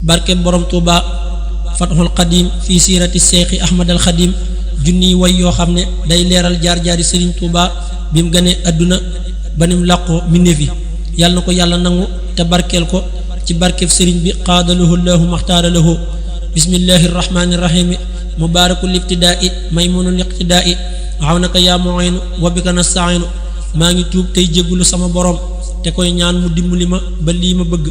barke borom Touba Fathul Qadim fii siirati Seexi Ahmad al Xadim junniy way yoo xam ne day leeral jaar-jaari Serigne Touba bi mu gënee àdduna ba ni mu làqoo mbindéef yi yàlla na ko yàlla nangu te barkeel ko ci barkeb Serigne bi qaadalahu llahu maxtaara lahu bismillahi rahmaani rahimi mubaarakul ibtidaai maymunul iqtidaai awnaka yaa mu'inu wa bika nasta'iinu maa ngi tuub tey jéggulu sama borom te koy ñaan mu dimbali ma ba lii ma bëgg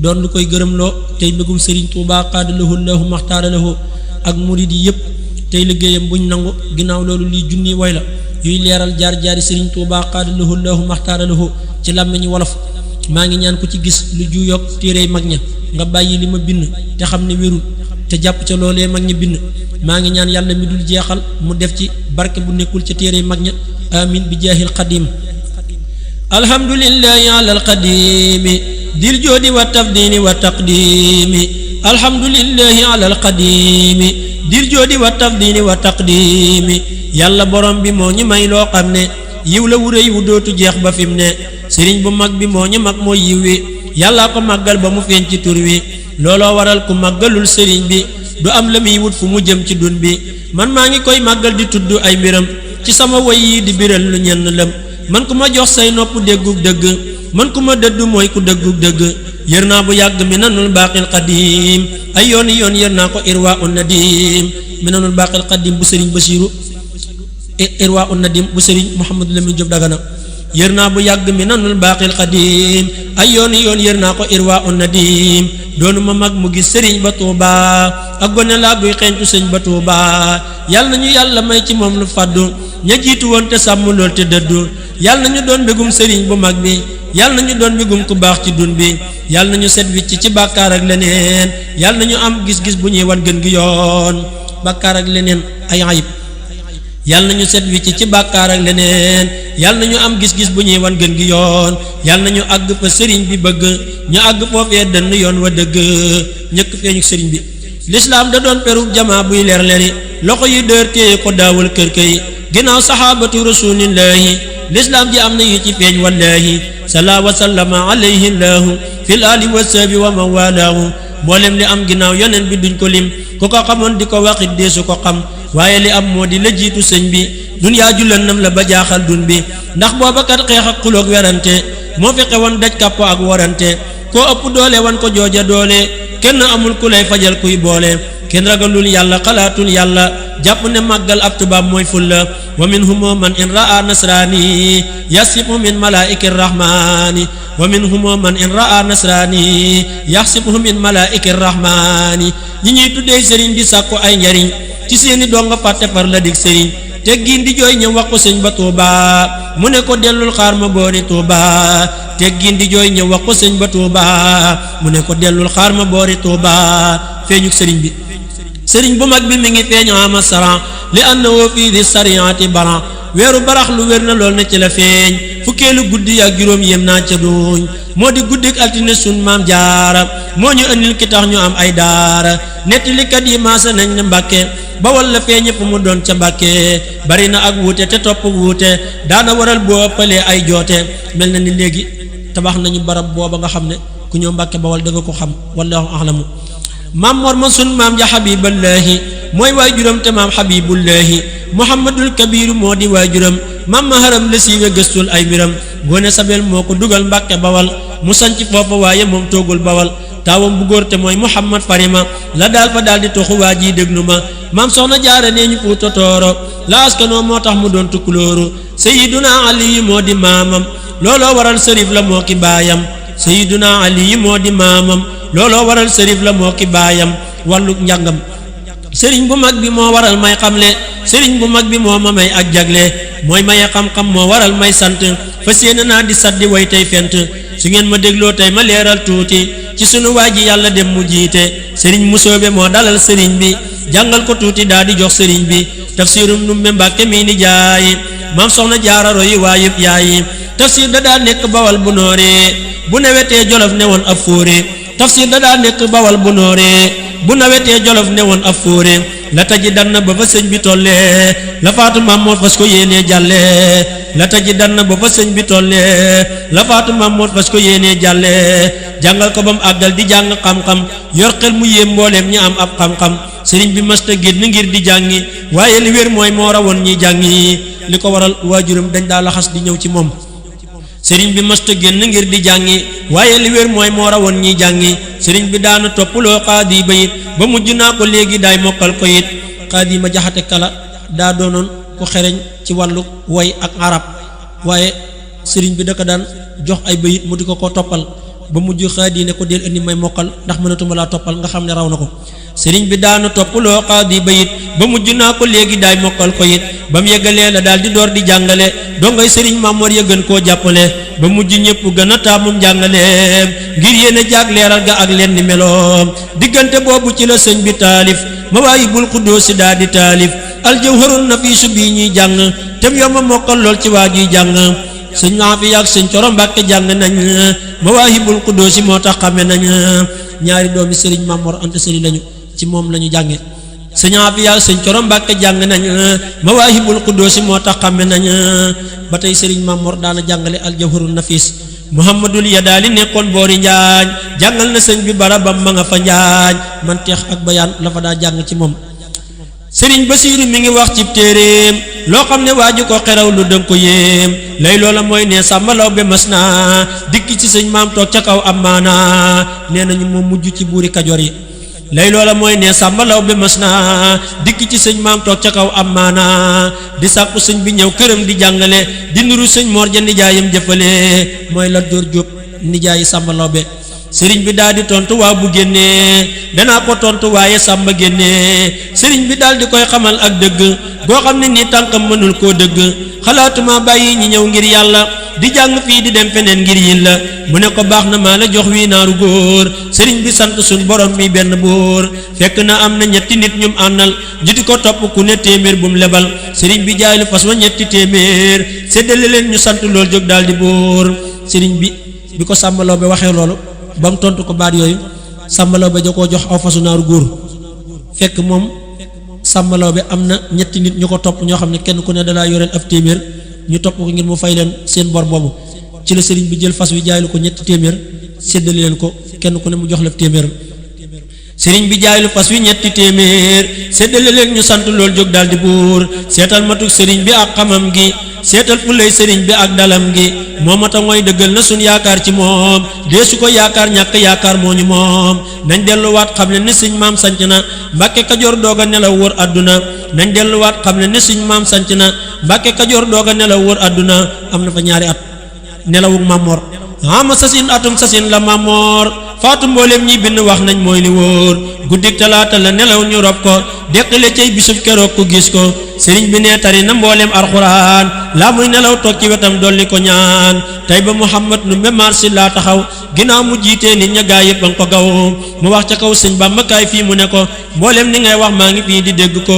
doon lu koy gërëmloo tey mbégum Serigne Touba qaadalahu llahu maxtaara lahu ak murid yi yépp tey liggéeyam buñ nangu ginnaaw loolu lii junni way la yuy leeral jaar-jaari Serigne Touba qaadalahu llahu maxtaara lahu ci làmmiñu wolof maa ngi ñaan ku ci gis lu juyoog téere mag ña nga bàyyi li ma bind te xam ne wérul te jàpp ca loolee mag ña bind maa ngi ñaan yàlla mi dul jeexal mu def ci barke bu nekkul ca téere mag ña amin bi jaahil qadim alhamdulillahi ala alqadimi dil joodi wa tafdini wa taqdimi alhamdulillahi ala alqadimi dil joodi wa tafdini wa taqdimi yàlla borom bi moo ñu may loo xam ne yiw la wu rëy wu dootu jeex ba fi mu ne sëriñ bu mag bi moo ñu mag mooy yiw wi yàllaa ko màggal ba mu feeñ ci tur wi looloo waral ku màggalul sëriñ bi du am la muy wut fu mu jëm ci dun bi man maa ngi koy màggal di tudd ay mbiram ci sama woy yi di biral lu ñenn lëm man ku ma jox say nopp déggug dëgg man ku ma dëdd mooy ku dëggug dëgg yër naa bu yàgg minanul baaqil qadim ay yooni yoon yër naa ko irwa un nadim minanul baaqil qadim bu sëriñ Basiiru irwa un nadim bu sëriñ Mouhamadou Lamine Diop Dagana yër naa bu yàgg minanul baaqil qadim ay yooni yoon yër naa ko irwa un nadim doonu ma mag mu gis sëriñ ba Tuuba ak gone laa guy xeeñtu sëñ ba Tuuba yàlla nañu yàlla may ci moom lu fàddu ña jiitu woon te sàmm lool te dëddu yàlla nañu doon mbégum sëriñ bu mag bi yàlla nañu doon mbégum ku baax ci dun bi yàlla nañu set wicc ci bàkkaar ak leneen yàlla nañu am gis-gis bu ñuy wan gën gi yoon bàkkaar ak leneen ay ayib yàlla nañu set wicc ci bàkkaar ak leneen yàlla nañu am gis-gis bu ñuy wan gën gi yoon yàlla nañu àgg fa sëriñ bi bëgg ñu àgg foofee dënn yoon wa dëgg ñëkk feeñu sëriñ bi lislaam da doon perub jamaa buy leer leeri loxo yu dër téye ko daawul kër kër yi ginnaaw saxaabatu rasulillahi lislaam ji am na yu ci feeñ wallahi sala wa sallama alayhi llahu fil ali wa sahbi wa man walaahu mboolem li am ginnaaw yoneen bi duñ ko lim ku ko xamoon di ko waxit deesu ko xam waaye li am moo di la jiitu sëñ bi dunyaa jullannam la ba jaaxal dun bi ndax booba kat xeex ak xuloog werante moo fi xewoon daj kàppo ak warante koo ëpp doole wan ko jooja doole kenn amul ku lay fajal kuy boole kenn ragalul yàlla xalaatul yàlla jàpp ne màggal ab tubaab mooy fulla wa minhum man in raa nasrani yasifu min malaa'iki rahmani wa minhum man in raa nasrani yasifu min malaa'iki rahmani ñi ñuy tuddee sëriñ di sàkku ay njariñ ci seeni donga fàtte far la dig sëriñ teggin di jooy ñëw wax ko sëñ ba Tuuba mu ne ko dellul xaar ma boori Tuuba teggin di jooy ñëw wax ko sëñ ba Tuuba mu ne ko dellul xaar ma boori Tuuba feeñuk sëriñ bi sëriñ bu mag bi mi ngi feeñ ama saran li annahu fii di sariati baran weeru barax lu wér na lool na ci la feeñ fukkeelu guddi ak juróom yem naa ca duñ moo di guddik altine sun maam jaara moo ñu andil ki tax ñu am ay daara nettalikat yi maasa nañ ne Mbàkke bawal la feeñe fu mu doon ca Mbàkke bari na ak wuute te topp wuute daana waral boo ëppalee ay joote mel na ni léegi tabax nañu barab booba nga xam ne ku ñëw Mbàkke bawal dëgg ko xam wallahu a'lamu maam mor ma sun maam ja habiballahi mooy waay juram te maam habibullahi muhammadul kabiru moo di waay juram maam maharam la siiwe gëstul ay mbiram gone sabel moo ko dugal Mbàkke bawal mu sanc foofa waaye moom toogul bawal taawam bu góor te mooy muhammad farima la daal fa daal di toxu waa ji déglu ma maam soxna jaara nee ñu fuuta tooro la askanoo moo tax mu doon tukkulóoru sayiduna ali moo di maamam looloo waral sërif la moo ki baayam sayiduna ali moo di maamam looloo waral sërif la moo ki baayam wàllu njàngam sëriñ bu mag bi moo waral may xamle sëriñ bu mag bi moo ma may ak jagle mooy maye xam-xam moo waral may sant fas yéene naa di saddi way tey fent su ngeen ma dégloo tey ma leeral tuuti ci sunu waa ji yàlla dem mu jiite sëriñ musoobe moo dalal sëriñ bi jàngal ko tuuti daa di jox sëriñ bi tafsirum numbe Mbàkke mii ni jaayi maam soxna jaararo yi waa yëpp yaayi tafsir da daa nekk bawal bu nooree bu nawetee jolof ne woon ab fóore tafsir da daa nekk bawal bu nooree bu nawetee jolof ne woon ab fóore la taji dan na ba fa sëñ bi tollee la faatu maam moo fas ko yéenee jàllee la taji dan na ba fa sëñ bi tollee la faatu maam moo fas ko yéenee jàllee jàngal ko ba mu àggal di jàng xam-xam yor xel mu yéem mbooleem ñi am ab xam-xam sëriñ bi mësta génn ngir di jàngi waaye li wér mooy moo rawoon ñi jàngi li ko waral waajuram dañ daa laxas di ñëw ci moom sëriñ bi mësta génn ngir di jàngi waaye li wér mooy moo rawoon ñi jàngi sëriñ bi daana toppaloo xaadi bayit ba mujj naa ko léegi daay mokkal ko it xaadi ma jaxate kala daa doonoon ku xereñ ci wàllu woy ak arab waaye sëriñ bi da ko daan jox ay bayit mu di ko toppal ba mujj xaadi ne ko del indi may mokkal ndax mënatuma laa toppal nga xam ne raw na ko sëriñ bi daana toppaloo xaadi bayit ba mujj naa ko léegi daay mokkal ko it ba mu yeggalee la daal di door di jàngale dongay sëriñ Mamor ya gën koo jàppale ba mujj ñëpp gën a taamum jàngaleem ngir yéene jaag leeral ga ak leen ni meloom diggante boobu ci la sëñ bi taalif Mawaahibul Quddus daa di taalif aljawharun nafiisu bii ñuy jàng tem yomba mokkal lool ci waa juy jàng sëñ Maafiya ak sëñ Coro Mbàkke jàng nañ Mawaahibul Quddus moo tax xame nañ ñaari doomi sëriñ Mamor Anta Sali lañu ci moom lañu jànge sëñ Maafiya ak sëñ Coro Mbàkke jàng nañ Mawaahibul Quddus moo tax xame nañ ba tey sëriñ Mamor daana jàngale aljawharun nafiis Muhammadul Yadaali nekkoon boori Njaañ jàngal na sëñ bi barabam ma nga fa Njaañ man teex ak bayaan la fa daa jàng ci moom sëriñ Basiiru mi ngi wax ci téeréem loo xam ne waaju ko xeraw lu dënga ko yéem lay loola mooy ne sàmbalaw be mas naa dikk ci sëñ maam toog ca kaw am maana nee nañu moom mujj ci buuri Kajoor yi lay loola mooy ne sàmbalaw be mas naa dikk ci sëñ maam toog ca kaw am maana di sàkku sëñ bi ñëw këram di jàngale di nuru sëñ Mor ja nijaayam jëfale mooy Lat Joor Jóob nijaayi sàmbalaw be sëriñ bi daal di tontu waaw bu génnee danaa ko tontu waaye sàmba génnee sëriñ bi daal di koy xamal ak dëgg goo xam ne ni tànkam mënul koo dëgg xalaatuma bàyyi ñi ñëw ngir yàlla di jàng fii di dem feneen ngir yin la mu ne ko baax na maa la jox wii naaru góor sëriñ bi sant suñ borom mi benn buur fekk na am na ñetti nit ñum àndal ñu di ko topp ku ne téeméer bu mu lebal sëriñ bi jaay lu fas wa ñetti téeméer séddale leen ñu sant lool jóg daal di buur sëriñ bi ko sàmbaloo ba waxee loolu ba mu tontu ko baat yooyu sàmbaloo ba da koo jox aw fasu naaru góor fekk moom sàmbaloo bi am na ñetti nit ñu ko topp ñoo xam ne kenn ku ne dalaa yoreel ab téeméer ñu topp ko ngir mu fay leen seen bor boobu ci la sëriñ bi jël fas wi jaay lu ko ñetti téeméer séddale leen ko kenn ku ne mu jox la téeméer sëriñ bi jaay lu fas wi ñetti téeméer séddale leen ñu sant loolu jóg daal di buur seetal matuk sëriñ bi ak xamam gi seetal fu lay sëriñ bi ak dalam gi moo mata mooy dëggal na suñ yaakaar ci moom dee su ko yaakaar ñàkk yaakaar moo ñu moom nañ delluwaat xam ne ni suñ maam sanc na Mbàkke Kajoor doog a nelaw wër àdduna nañ delluwaat xam ne ni suñ maam sanc na Mbàkke Kajoor doog a nelaw wër àdduna am na fa ñaari at nelawug Mamor ama sasin atum sasin la Mamor faatu mboolem ñi bind wax nañ mooy li wóor guddik talaata la nelaw ñu rob ko deqale cay bisub keroog ku gis ko sëriñ bi nee tari na mboolem alxuraan laa muy nelaw toog ci wetam dolli ko ñaan tey ba Muhammad nu mémar si laa taxaw ginnaaw mu jiitee nit ña gaa yëpp ba nga ko gaw mu wax ca kaw sëñ Bamba kaay fii mu ne ko mboolem ni ngay wax maa ngi fii di dégg ko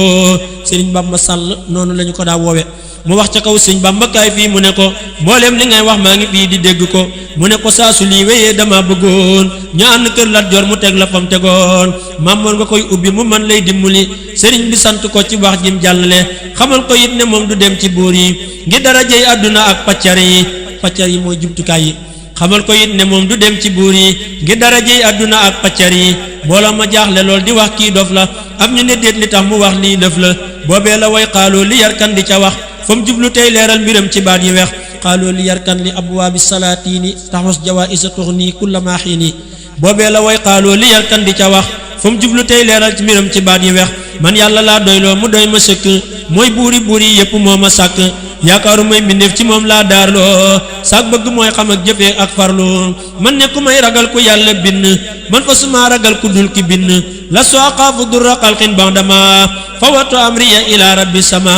sëriñ Bamba Sàll noonu lañu ko daa woowe mu wax ca kaw sëñ Bamba kaay fii mu ne ko mboolem li ngay wax maa ngi fii di dégg ko mu ne ko saa su lii wéyee dama bëggoon ñu ànd kër Lat Joor mu teg la fam tegoon Mamor nga koy ubbi mu man lay dimbali sëriñ bi sant ko ci wax jim jàllale xamal ko it ne moom du dem ci buur yi ngir darajey àdduna ak paccar yi mooy jumtukaay yi xamal ko it ne moom du dem ci buur yi ngir darajey àdduna ak paccar yi mbooloo ma jaaxle lool di wax kii dof la am ñu ne déet li tax mu wax lii lëf la boobee la way xaaloo li yarkan di ca wax fa mu jublu tey leeral mbiram ci baat yi wex xaaloo li yarkan li abwaabi salaatini taxos jawaisa tuxni kulla ma xiini boobee la way xaaloo li yarkan di ca wax fa mu jublu tey leeral ci mbiram ci baat yi wex man yàlla laa doyloo mu doy ma sëkk mooy buuri yépp moo ma sàkk yaakaaru may mbindeef ci moom laa daarloo saak bëgg mooy xam ak jëfee ak farlu man nekku may ragal ku yàlla bind man fa suma ragal ku dul ki bind la soo xaafu durra xalqin bandama fawatu amriya ila rabbi sama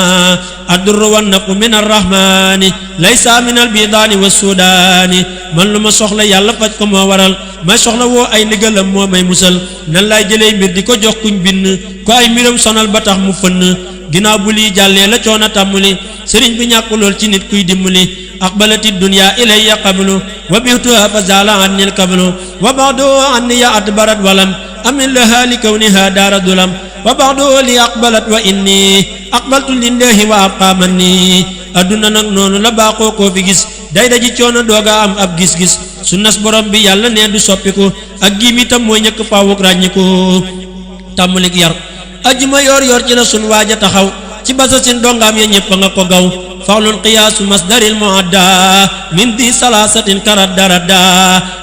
addurru wan nafu min arrahmani laysa min albidaani wa sudaani man lu ma soxla yàlla faj ko moo waral may soxla woo ay ndigalam moo may musal nan laay jëlee mbir di ko jox kuñ bind ko ay mbiram sonal ba tax mu fënn ginnaaw bu lii jàllee la coona tàmmuli sëriñ bi ñàkku lool ci nit kuy dimbali aqbalati dunya ilayya qablu wa bihtuha fa zala anni alqablu wa ba'du anni ya adbarat walam amin laha li kawniha daara dulam wa ba'du li aqbalat wa inni aqbaltu lillahi wa abqa manni adduna nag noonu la baaxoo koo fi gis day daji coono dooga am ab gis-gis sunnas borom bi yàlla nee du soppiku ak giim itam mooy ñëkk faawuk ràññiku tàmmalik yar ajjuma yoor yoor ci la sun waaja taxaw ci basa sin dongaam ya ñëpp nga ko gaw faxlul qiyaasu masdaril muadda min di salaasatin karat darada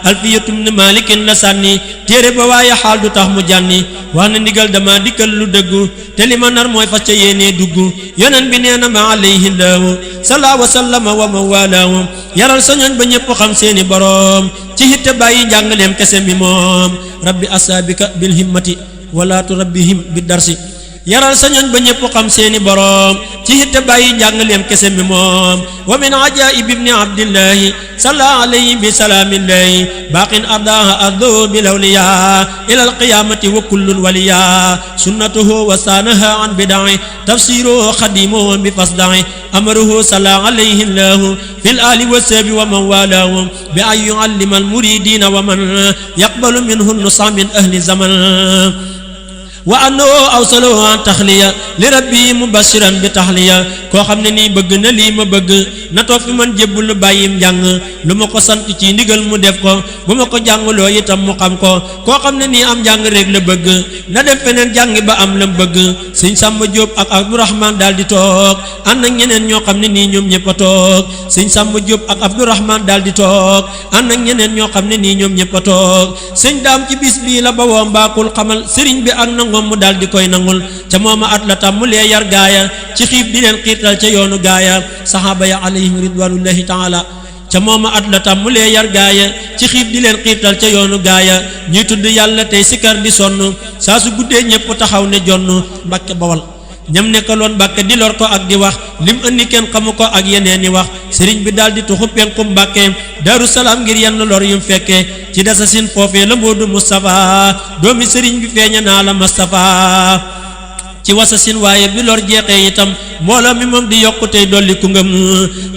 alfiyatum ni malikin la sànni téere ba waaye xaal du tax mu jànni wax na ndigal dama dikkal lu dëggu te li ma nar mooy fas ca yéenee dugg yonen bi nee na ma alayhi laahu sala wa sallama wa mawalaahu yaral sa ñooñ ba ñëpp xam seeni boroom ci hitte bàyyi njàngaleem kese mi moom rabbi asaabika bil himmati wala turabbihim bi darsi yaral sa ñooñ ba ñëpp xam seeni boroom ci hitte bàyyi njàngaleem kese mi moom wa min ajaib ibni abdillahi salla alayhi bi salaamillahi baqin ardaha ardo bil awliya ila alqiyamati wa kullun waliya sunnatuhu wa sanaha an bidai tafsiruhu khadimuhu bi fasdai amruhu salla alayhi llahu fil ali wa sabi wa man walahu bi an yuallima al muridina wa man yaqbalu minhu nusa min ahli zaman wa annahu awsalahu an taxliya li rabbi mubashiran bi taxliya koo xam ne nii bëgg na lii ma bëgg na toog fi man jébbul lu bàyyim njàng lu ma ko sant ci ndigal mu def ko bu ma ko jàngloo itam mu xam ko koo xam ne nii am njàng rek la bëgg na def feneen jàngi ba am lam bëgg sëñ Samba Diop ak Abdourahman daal di toog ànd ak ñeneen ñoo xam ne nii ñoom ñëpp a toog sëñ Samba Diop ak Abdourahman daal di toog ànd ak ñeneen ñoo xam ne nii ñoom ñëpp a toog sëñ daam ci bis bii la ba woo mbaakul xamal sëriñ bi ak nangoom mu daal di koy nangul ca mooma at la tàmmulee yar gaaya ci xiif di leen xiirtal ca yoonu gaaya saxaaba ya alayhim ridwanullahi taala ca mooma at la tàmmulee yar gaaya ci xiif di leen xiirtal ca yoonu gaaya ñuy tudd yàlla tey sikar di sonn saa su guddee ñëpp taxaw ne jonn Mbàkke Bawal ñam nekkaloon Mbàkke di lor ko ak di wax lim andi kenn xamu ko ak yeneen i wax sëriñ bi daal di tuxu penku Mbàkke Daaru Salaam ngir yenn lor yum fekke ci dasa sin foofee la Moodu Mustafa doomi sëriñ bi feeña naa la Mustafa ci wasa sin waaye bi lor jeexee itam mbooloo mi moom di yokku tey dolli ku ngëm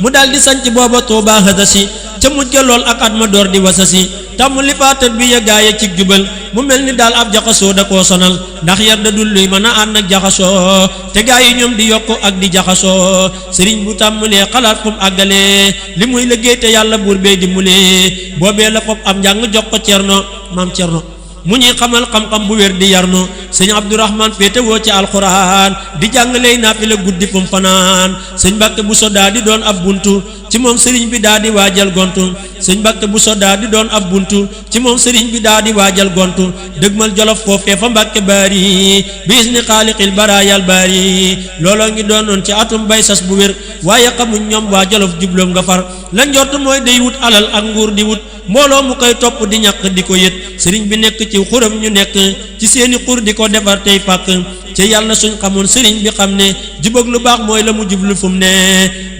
mu daal di sanc booba Tuubaa hadasi ca mujj ga lool ak at ma door di wasasi tàmm li faatat bi ya gaaya ci jubal mu mel ni daal ab jaxasoo da koo sonal ndax yar da dul luy mën a ànd ak jaxasoo te gaa yi ñoom di yokku ak di jaxasoo sëriñ bu tàmmulee xalaat fu mu àggalee li muy liggéey te yàlla buur bee di mulee boobee la fop am njàng jox ko Cerno maam Cerno mu ñuy xamal xam-xam bu wér di yarnu sëñ Abdourahman féete woo ci alxuraan di jàngaley naa fi la guddi fu mu fanaan sëñ Mbàkke Buso daa di doon ab buntu ci moom sëriñ bi daa di waajal gontu sëñ Mbàkke Buso daa di doon ab buntu ci moom sëriñ bi daa di waajal gontu dëgmal Jolof foofee fa Mbàkke Baari bis ni xaaliqil baraayal baari looloo ngi doonoon ci atum bay sas bu wér waaye xamuñ ñoom waa Jolof jubloom nga far la njort mooy day wut alal ak nguur di wut mbooloo mu koy topp di ñàkk di ko yët sëriñ bi nekk ci xuram ñu nekk ci seeni xur di ko defar tey fàkk ci yàlla suñ xamoon sëriñ bi xam ne jubag lu baax mooy la mu jublu fu mu ne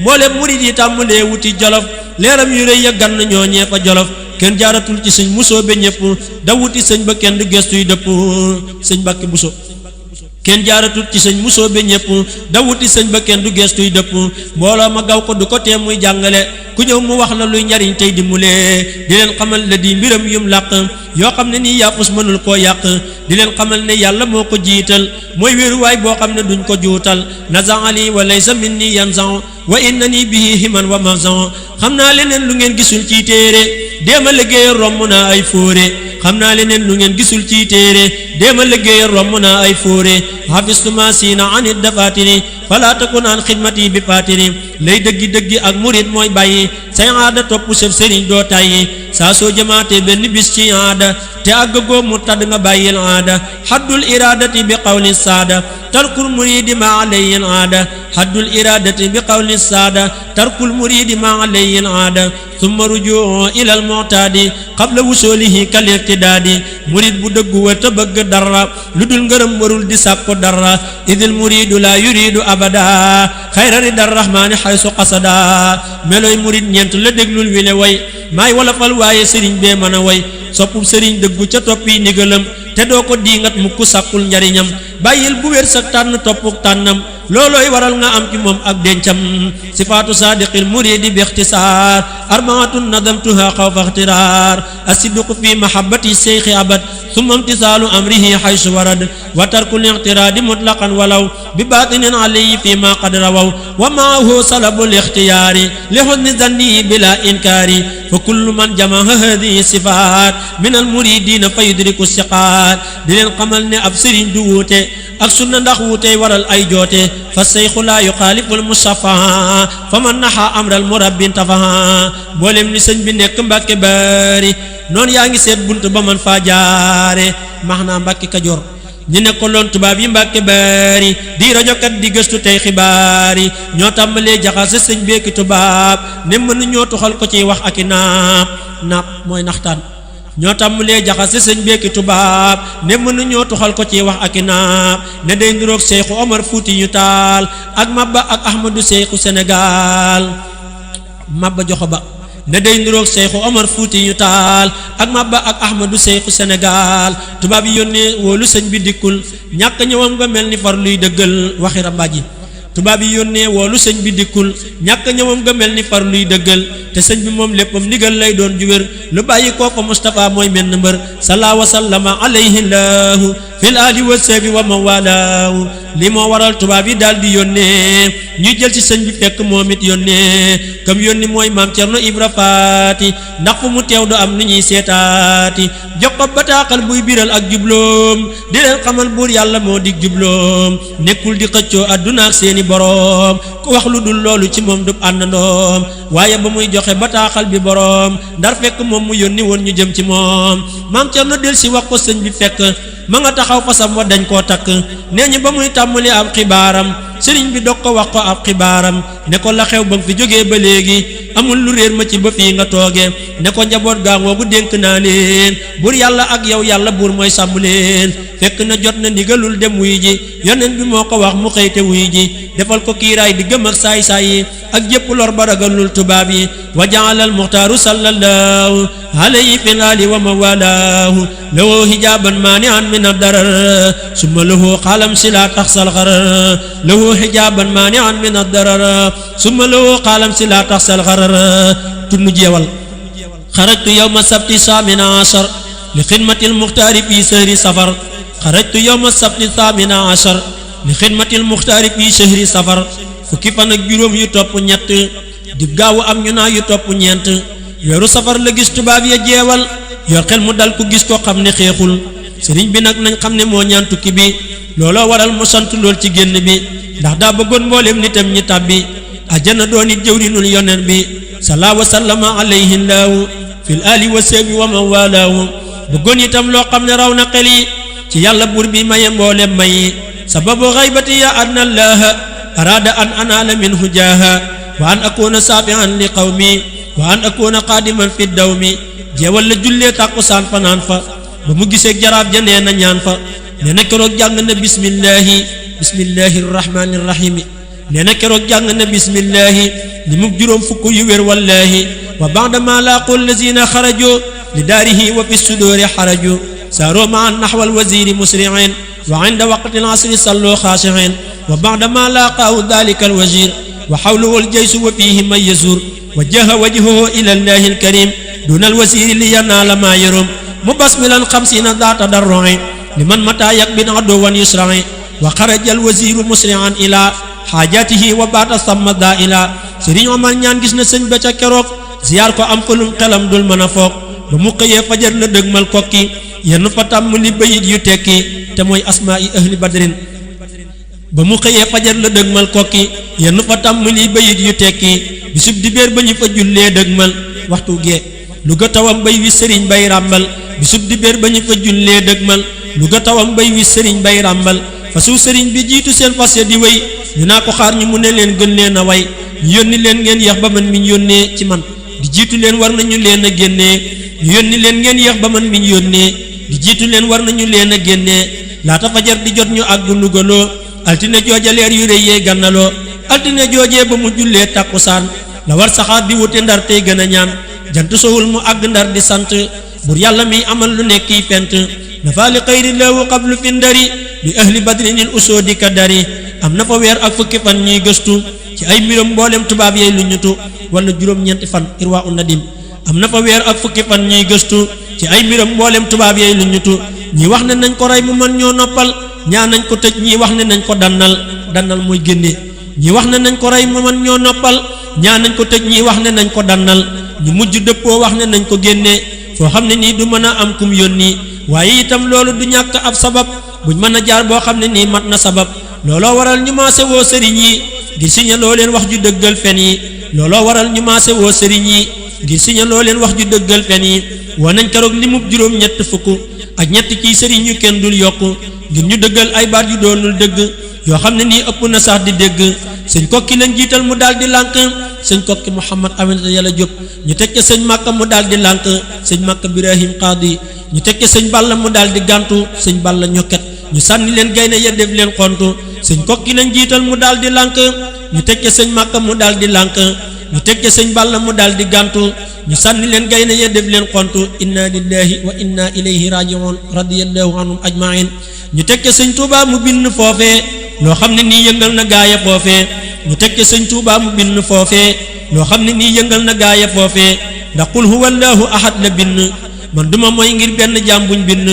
mboolem murit yi tàmmulee wuti Jolof leeram yu rëy ya gann ñooñee fa Jolof kenn jaaratul ci sëñ musóobe ñëpp da wuti sëñ ba kenn du gestuy dëpp sëñ Mbàkke Buso kenn jaaratul ci sëñ musóobe ñëpp da wuti sëñ ba kenn du gestuy dëpp mbooloo ma gaw ko du ko tee muy jàngale ku ñëw mu wax la luy njariñ tey di mulee di leen xamal la di mbiram yum làq yoo xam ne nii yaafus mënul koo yàq di leen xamal ne yàlla moo ko jiital mooy wéeruwaay boo xam ne duñ ko juutal nazaali wa laysa minni yanzan wa innani bihi himan wa mafzan xam naa leneen lu ngeen gisul ci téere déema liggéeyal romb naa ay fóore xam naa leneen lu ngeen gisul ci téere déema liggéeyal romb naa ay fóore hafistuma siina anit dafatiri fala takun an xidmati bi fatiri lay dëggi-dëggi ak murit mooy bàyyi say aada topp sëf sëriñ doo tàyyi saa soo jëmaatee benn bis ci aada te àggagoo mu tadd nga bàyyil aada haddul iradati bi qawli saada tarkul muridi ma alayhi aada haddul iradati bi qawli saada tarkul muridi ma alayhi aada summa rujuu ila almu'tadi qabla wusulihi kal irtidaadi murid bu dëggu wa te bëgg dara lu dul ngërëm warul di sàkko dara idil muridu la yuridu abada xayra ridar rahmani xaysu qasada melooy murid ñeent la déglul wi le way maay wala fal waaye sëriñ bee mën a way soppub sëriñ dëggu ca toppi ndigalam te doo ko diingat mukk sàkkul njariñam bàyyil bu wér sa tànn toppuk tànnam loolooy waral nga am ci moom ak dencam sifaatu saadiqil muridi bi ixtisaar arbaatun nadamtuha xawfa ixtiraar asidqu fi mahabbati seyxi abad ثم امتثال أمره حيث ورد وترك الاعتراض مطلقا ولو بباطن عليه فيما قد رووا ومعه سلب الاختيار لحسن ظنه بلا إنكار فكل من جمع هذه الصفات من المريدين فيدرك الثقات di leen xamal ne ab sëriñ du wuute ak sunna ndax wuute waral ay joote fa seyxu laa yuxaaliful musafaha fa man naxa amral murabbin tafaha mboolem ni sëñ bi nekk Mbàkke Bari noonu yaa ngi seet bunt ba man faa jaare max naa Mbàkke Kajoor ñi nekkoloon tubaab yi Mbàkke Bari di rajokat di gëstu tey xibaar yi ñoo tàmbalee jaxase sëñ beeki tubaab ne mënu ñoo tuxal ko ciy wax ak i naap naap mooy naxtaan ñoo tàmbalee jaxase sëñ beeki tubaab ne mënu ñoo tuxal ko ciy wax ak i naap ne day niroog Seexu Omar Fuuti ñu taal ak Mabba ak Ahmadu Seexu Sénégal Mabba Joxo Ba ne day niroog Seexu Omar Fuuti ñu taal ak Mabba ak Ahmadu Seexu Sénégal tubaab yi yónnee woolu sëñ bi dikkul ñàkk ñëwam nga mel ni far luy dëggal waxi rambaaj yi tubaab yi yónnee woolu sëñ bi dikkul ñàkk ñëwam nga mel ni far luy dëggal te sëñ bi moom léppam ndigal lay doon ju wér lu bàyyi koo fa Mustafa mooy menn mbër salla wa sallama alayhi llahu fil ali wa sahbi wa man walaahu li moo waral tubaab yi daal di yónnee ñuy jël ci sëñ bi fekk moom it yónnee kam yónni mooy maam Cerno Ibra Faati ndax fu mu teew du am nu ñuy seetaati jox ko bataaxal buy biral ak jubloom di leen xamal buur yàlla moo dig jubloom nekkul di xëccoo àdduna ak seeni boroom ku wax lu dul loolu ci moom du àndandoom waaye ba muy joxe bataaxal bi boroom ndar fekk moom mu yónni woon ñu jëm ci moom maam Cerno del si wax ko sëñ bi fekk ma nga taxaw fasam wa dañ koo takk nee ñi ba muy tàmmali ab xibaaram sëriñ bi dog ko wax ko ab xibaaram ne ko la xew ba nga fi jógee ba léegi amul lu réer ma ci ba fii nga tooge ne ko njaboot gaangoogu dénk naa leen buur yàlla ak yow yàlla buur mooy sàmm leen fekk na jot na ndigalul dem wuy ji yonent bi moo ko wax mu xëyte wuy ji defal ko kiiraay di gëm ak saay-saay yi ak jépp lor ba ragalul tubaab yi wa ja'ala al-muxtaaru sallallahu alayhi fil ali wa mawalaahu lahu hijaaban maani'an min ad-darar summa lahu qalam si laa taxsal xarar lahu hijaaban maani'an min ad-darar summa lahu qalam si laa taxsal xarar tunu jeewal xarajtu yawma sabti saamina ashar li xidmatil muxtaari fi sahri safar xarajtu yawma sabti saamina ashar li xidmatil muxtaari fi sahri safar fukki fan ak juróom yu topp ñett di gaawu am ñu naa yu topp ñeent weeru safar la gis tubaab ya jeewal yor xel mu dal ku gis ko xam ne xeexul sëriñ bi nag nañ xam ne moo ñaan tukki bi looloo waral mu sant lool ci génn bi ndax daa bëggoon mboolem nitam ñi tàbbi ajjana doon it jëwrinul yoneen bi sallaa wa sallama alayhi llaahu fil ali wa sahbi wa man walaahu bëggoon itam loo xam ne raw na xel yi ci yàlla buur bi maye mboolem mayi sababu xaybati ya adna llaha araada an anaala minhu jaaha wa an akuna saafihan li qawmi wa an akuna qaadiman fi dawmi jeewal la jullee tàkkusaan fanaan fa ba mu gisee jaraaf ja nee na ñaan fa nee na keroog jàng na bismillahi rahmani rahimi nee na keroog jàng na bismillahi li mu juróom fukk yu wér wallahi wa ba'da ma laaqu allazina xaraju li daarihi wa fi suduri xaraju saaro ma an naxwa alwaziri musri'in wa inda waqti al-asri sallu xaashi'in wa ba'da ma laaqaahu dalika alwazir wa xawluhu aljaysu wa fihi man yazur wajjaha wajhuhu ila allahi alkarim duna alwaziri li yanaala ma yarum mubasmilan xamsiina daa tadarru'i liman mata yakbin aduwan yusra'i wa xaraja alwaziru musri'an ila xaajatihi wa baata samma daa ila Sëriñ Omar ñaan gis na sëñ ba ca keroog ziyaar ko am falum xelam dul mën a foog ba mu xëyee fajar na dëgmal kokki yenn fa tàmm li bayit yu tekki te mooy asmaa i ahli badrin ba mu xëyee fajar la dëgmal kokki yenn fa tàmm li bayit yu tekki bisub dibéer ba ñu fa jullee dëgmal waxtu gee lu ga tawam bay wi sëriñ bay ràmbal bisub dibéer ba ñu fa jullee dëgmal lu ga tawam bay wi sëriñ bay ràmbal fasu sëriñ bi jiitu seen fas ya di wéy ñu naa ko xaar ñu mu ne leen gën leen a way ñu yónni leen ngeen yeex ba man mi ñu yónnee ci man di jiitu leen war nañu leen a génnee ñu yónni leen ngeen yeex ba man mi ñu yónnee di jiitu leen war nañu leen a génnee laata fajar di jot ñu àgg lugaloo altine jooja leer yu rëy yee gànnaloo altine joojee ba mu jullee takkusaan la war saxaar di wute ndar tey gën a ñaan jant sowul mu àgg ndar di sant bur yàlla mi amal lu nekk yi fent nafa li xayri lahu qablu fi ndari bi ahli badrinil usoodi ka dari am na fa weer ak fukki fan ñuy gëstu ci ay mbiram mboolem tubaab yey lu ñutu wala juróom-ñeenti fan irwa u nadim am na fa weer ak fukki fan ñuy gëstu ci ay mbiram mboolem tubaab yey lu ñutu ñi wax ne nañ ko rey mu mën ñoo noppal ñaa nañ ko tëj ñi wax ne nañ ko dannal mooy génne ñi wax ne nañ ko rey mu mën ñoo noppal ñaa nañ ko tëj ñi wax ne nañ ko dannal ñu mujj dëppoo wax ne nañ ko génne foo xam ne nii du mën a am kum yónni waaye itam loolu du ñàkk ab sabab buñ mën a jaar boo xam ne nii mat na sabab looloo waral ñu maase woo sëriñ yi ngir siñaloo leen wax ju dëggal fen yi looloo waral ñu maase woo sëriñ yi ngir siñaloo leen wax ju dëggal fen yi woo nañ keroog limub juróom ñett fukk ak ñett ciy sëriñ ñu kenn dul yokku ngir ñu dëggal ay baat yu doonul dëgg yoo xam ne nii ëpp na sax di dégg sëñ kokki lañ jiital mu daal di lànk sëñ kokki Muhammad Aminata Yàlla Jóob ñu teg ca sëñ Màkka mu daal di lànk sëñ Màkka Birahim Qaadi ñu teg ca sëñ Balla mu daal di gàntu sëñ Balla ñokket ñu sànni leen gaynde ya def leen xontu sëñ kokki lañ jiital mu daal di lànk ñu teg ca sëñ Màkka mu daal di lànk ñu teg ca sëñ Balla mu daal di gàntu ñu sànni leen gaynde ya def leen xontu inna lillahi wa inna ilayhi rajiun radiyallahu anhum ajmain ñu teg ca sëñ Tuubaa mu bind foofee loo xam ne nii yëngal na gaaya foofee ñu teg ca sëñ Tuubaa mu bind foofee loo xam ne nii yëngal na gaaya foofee ndax qul huwallahu ahad la bind man duma mooy ngir benn jaam buñ bind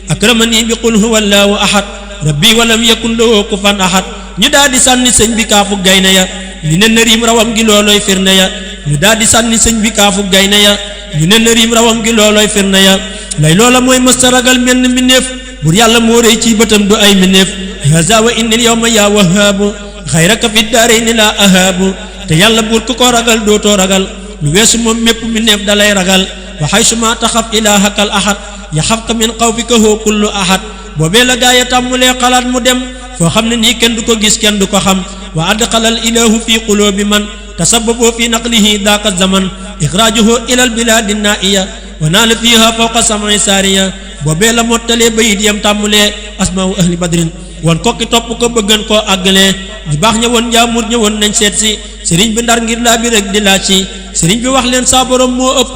akramani bi qul huwallahu ahad rabbi walam yakun lahu kufuwan ahad ñu daal di sànni sëñ bi kaafu gaynde ya ñu ne nëriim rawam gi loolooy firnde ya ñu daal di sànni sëñ bi kaafu gaynde ya ñu ne nëriim rawam gi loolooy firnde ya lay loola mooy mësta ragal menn mbindeef bur yàlla moo rëy ci bëtam du ay mbindeef haza wa innil yawma yaa wahaabu xayraka fi daarayni laa ahaabu te yàlla buur ku ko ragal dootoo ragal lu weesu moom mépp mbindeef dalay ragal wa haysuma taxaf ilaahakal ahad yaxafka min xawfika hoo kullu ahad boobee la gaaya tàmmulee xalaat mu dem foo xam ne nii kenn du ko gis kenn du ko xam wa adxalal ilaahu fi qulubi man tasababoo fi naqlihi daaka zaman ixraajuhu ilal bilaadi naiya wa naala fiiha fawqa sam'i saariya boobee la mottalee bayit yam tàmmulee asmaawu ahli badrin won kokki topp ko bëggan koo àggalee ñu baax ñëwoon njaamur ñëwoon nañ seet si sëriñ bi ndar ngir laa bi rek di laaj si sëriñ bi wax leen saa borom moo ëpp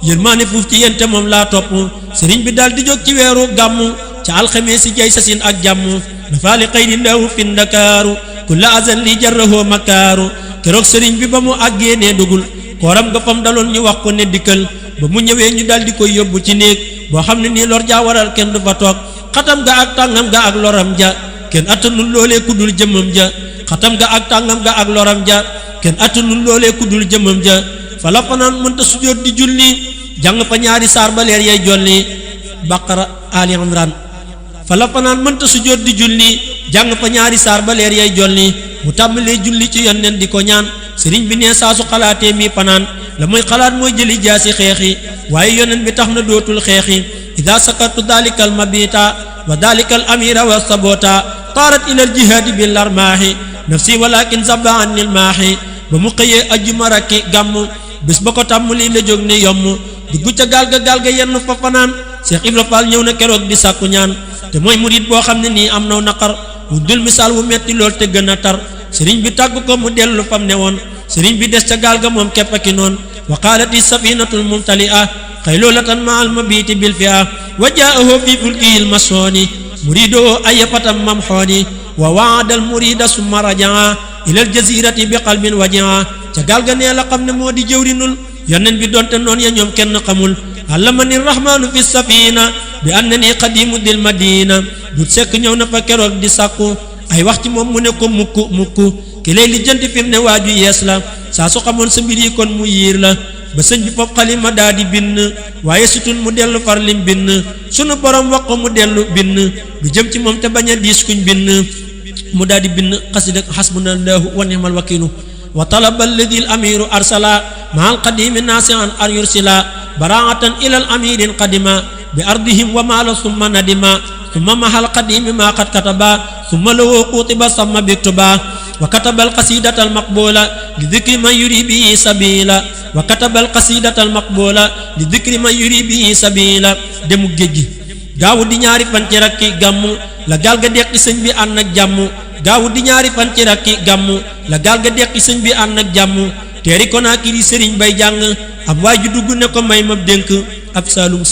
yërmaane fuuf ci yente moom laa topp sëriñ bi daal di jóg ci weeru gàmmu ca alxames si jay sasin ak jàmm dafa li xayrillaahu fi ndakaaru kulla azan li jarrahoo makaaru keroog sëriñ bi ba mu àggee nee dugul kooram nga fam daloon ñu wax ko ne dikkal ba mu ñëwee ñu daal di koy yóbbu ci néeg boo xam ne nii lor jaa waral kenn du fa toog xatam ga ak tàngam ga ak loram ja kenn attanul loolee ku dul jëmmam ja xatam ga ak tàngam ga ak loram ja kenn attanul loolee ku dul jëmmam ja fa la fanaan mënta sujjóot di julli jàng fa ñaari saar ba leer yay jolli baqara ali imran fa la fanaan mënta sujjóot di julli jàng fa ñaari saar ba leer yay jolli mu tàmbalee julli ci yonneen di ko ñaan sëriñ bi nee saa su xalaatee mi panaan la muy xalaat mooy jëli jaasi xeexi waaye yonneen bi tax na dootul xeexi ida sakartu dalikal mabita wa dalikal amira wa sabota taarat ilal jihaadi bil armaahi nafsi walakin zabba anil maahi ba mu xëyee ajjuma rakki gàmm bés ba ko tàmmali la jóg ne yomm dugg ca gaal ga yenn fa fanaan Cheikh Ibra Fall ñëw na keroog di sàkku ñaan te mooy murit boo xam ne nii am naw naqar wu dul misaal wu metti lool te gën a tar sëriñ bi tàgg ko mu dellu fam ne woon sëriñ bi des ca gaal ga moom képp ki noon wa qaalati safinatul mumtali'a xaylulatan ma'al mabiti bil fi'a wa jaahu fi fulkihil masoni murido ayafatam mamxooni wa waadal murida summa rajaa ilal jazirati bi qalbin wajaa ca gaal ga nee la xam ne moo di jëwrinul yonent bi donte noon ya ñoom kenn xamul allamani rahmanu fi safina bi annani qadimu dil madina dut sekk ñëw na fa keroog di sàkku ay wax ci moom mu ne ko mukk ki lay lijjanti fi mu ne waaju yees la saa su xamoon sa mbir yi kon mu yiir la ba sëñ bi foofu xalima daa di bind waaye sutun mu dellu far lim bind sunu borom wax ko mu dellu bind lu jëm ci moom te bañ a diis kuñ bind mu daa di bind xasida xasbunallahu wa ni'mal wakilu wa talaba alladi al amiru arsala ma al qadimi nasian an yursila baraatan ila al amirin qadima bi ardihim wa mala summa nadima summa mahal qadimi ma qad kataba summa lahu qutiba samma biktuba wa kataba al qasidata al maqbula li dhikri man yuri bihi sabila wa kataba al qasidata al maqbula li dhikri man yuri bihi sabila demu géej gi gaawu di ñaari fan ci rakki gàmmu la gaal ga dekki sëñ bi ànd ak jàmm gaawu di ñaari fan ci rakki gàmmu la gaal ga dekki sëñ bi ànd ak jàmm teeri ko naa kiri sëriñ bay jàng ab waay ju dugg ne ko may ma dénk ab salum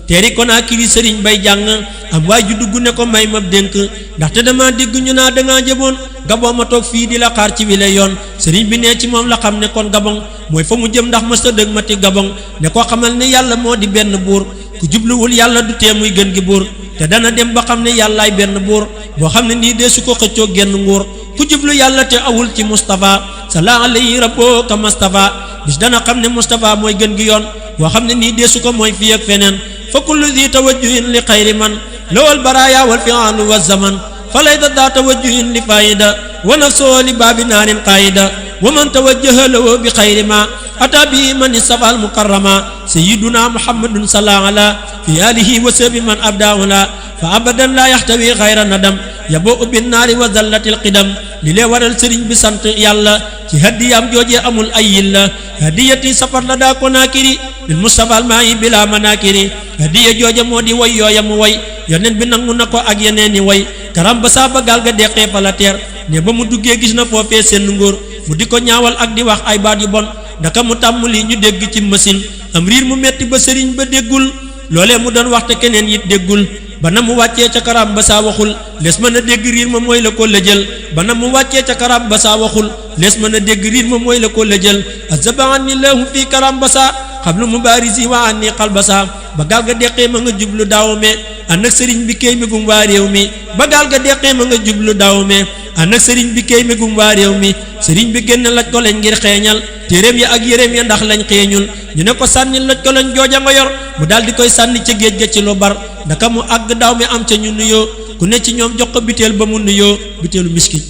teeri ko naa kiri sëriñ bay jàng am waay ju dugg ne ko may ma dénk ndaxte dama dégg ñu naa dangaa jëboon gabon ma toog fii di la xaar ci wile yoon sëriñ bi nee ci moom la xam ne kon gabon mooy fa mu jëm ndax ma sa dëgg ma ti gabon ne koo xamal ne yàlla moo di benn buur ku jubluwul yàlla du tee muy gën gi buur te dana dem ba xam ne yàllaay benn buur boo xam ne nii dee su ko xëccoo genn nguur ku jublu yàlla te awul ci Mustafa sala alayhi rabbo ka Mustafa bis dana xam ne Mustafa mooy gën gi yoon boo xam ne nii dee su ko mooy fii ak feneen fa kullu zi tawajjuhin li xayri man lawal baraya wal fi'alu wa zaman fa layda daa tawajjuhin li fayda wa nafsoo li baabi naarin qaayida wa man tawajjaha lahu bi xayri ma ata bi man istafal mukarrama sayyiduna muhammadun salla ala fi alihi wa sahbi man abdaala fa abadan la yaxtawi xayra nadam yaboo bin naari wa zallatil qidam li lee waral sëriñ bi sant yàlla ci hadiyam joojee amul ay yilla hadiyati safar la daa ko naakiri bil mustafal maayi bila manakiri hadiya jooja moo di way yooya mu way yonent bi nangu na ko ak yeneeni way karam ba saa ba gaal ga deqee fa la teer ne ba mu duggee gis na foofee seen ngóor mu di ko ñaawal ak di wax ay baat yu bon ndaka mu tàmm li ñu dégg ci machine am riir mu metti ba sëriñ ba déggul loolee mu doon wax te keneen it déggul ba na mu wàccee ca karam ba saa waxul lees mën a dégg riir ma mooy la ko lëjël ba na mu wàccee ca karam ba saa waxul lees mën a dégg riir ma mooy la ko lëjël azaba anni lahu fii karam ba saa xablu mubarisi wa anni xalba saa ba gaal ga deqee ma nga jublu daaw me ànd ak sëriñ bi kéy migum waa réew mi ba gaal ga deqee ma nga jublu daaw me ànd ak sëriñ bi kéy migum waa réew mi sëriñ bi génn laj ko lañ ngir xeeñal téeréem ya ak yéreem ya ndax lañ xeeñul ñu ne ko sànni laj ko lañ jooja nga yor mu daal di koy sànni ca géej ga ci lu bar ndaka mu àgg daaw mi am ca ñu nuyoo ku ne ci ñoom jox ko biteel ba mu nuyoo biteelu miskin